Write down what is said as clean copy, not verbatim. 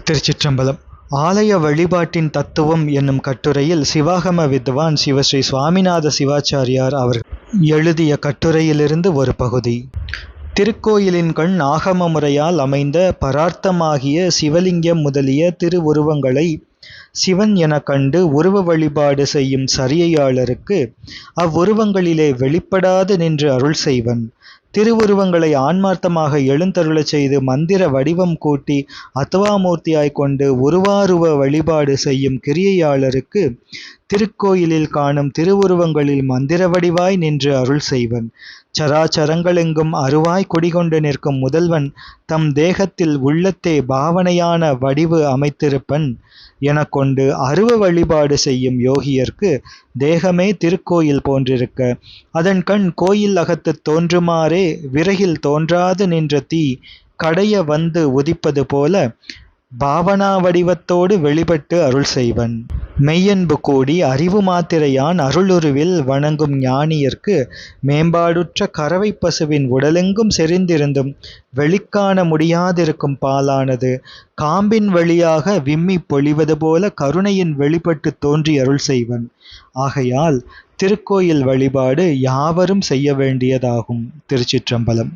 திருச்சிற்றம்பலம். ஆலய வழிபாட்டின் தத்துவம் என்னும் கட்டுரையில் சிவாகம வித்வான் சிவஸ்ரீ சுவாமிநாத சிவாச்சாரியார் அவர்கள் எழுதிய கட்டுரையிலிருந்து ஒரு பகுதி. திருக்கோயிலின் கண் ஆகம முறையால் அமைந்த பரார்த்தமாகிய சிவலிங்கம் முதலிய திருவுருவங்களை சிவன் எனக் கண்டு உருவ வழிபாடு செய்யும் சரியையாளருக்கு அவ்வுருவங்களிலே வெளிப்படாது நின்று அருள் செய்வன். திருவுருவங்களை ஆன்மார்த்தமாக எழுந்தருளச் செய்து மந்திர வடிவம் கூட்டி அத்வாமூர்த்தியாய்க் கொண்டு உருவாருவ வழிபாடு செய்யும் கிரியையாளருக்கு திருக்கோயிலில் காணும் திருவுருவங்களில் மந்திர வடிவாய் நின்று அருள் செய்வன். சராச்சரங்களெங்கும் அருவாய் குடிகொண்டு நிற்கும் முதல்வன் தம் தேகத்தில் உள்ளத்தே பாவனையான வடிவு அமைத்திருப்பன் எனக் கொண்டு அருவ வழிபாடு செய்யும் யோகியர்க்கு தேகமே திருக்கோயில் போன்றிருக்க, அதன் கண் கோயில் அகத்துத் தோன்றுமாறே விறகில் தோன்றாது நின்ற தீ கடைய வந்து உதிப்பது போல பாவனா வடிவத்தோடு வெளிப்பட்டு அருள் செய்வன். மெய்யன்பு கூடி அறிவு மாத்திரையான் அருளுருவில் வணங்கும் ஞானியர்க்கு மேம்பாடுற்ற கறவை பசுவின் உடலெங்கும் செறிந்திருந்தும் வெளிக்காண முடியாதிருக்கும் பாலானது காம்பின் வழியாக விம்மி பொழிவது போல கருணையின் வெளிப்பட்டு தோன்றி அருள் செய்வன். ஆகையால் திருக்கோயில் வழிபாடு யாவரும் செய்ய வேண்டியதாகும். திருச்சிற்றம்பலம்.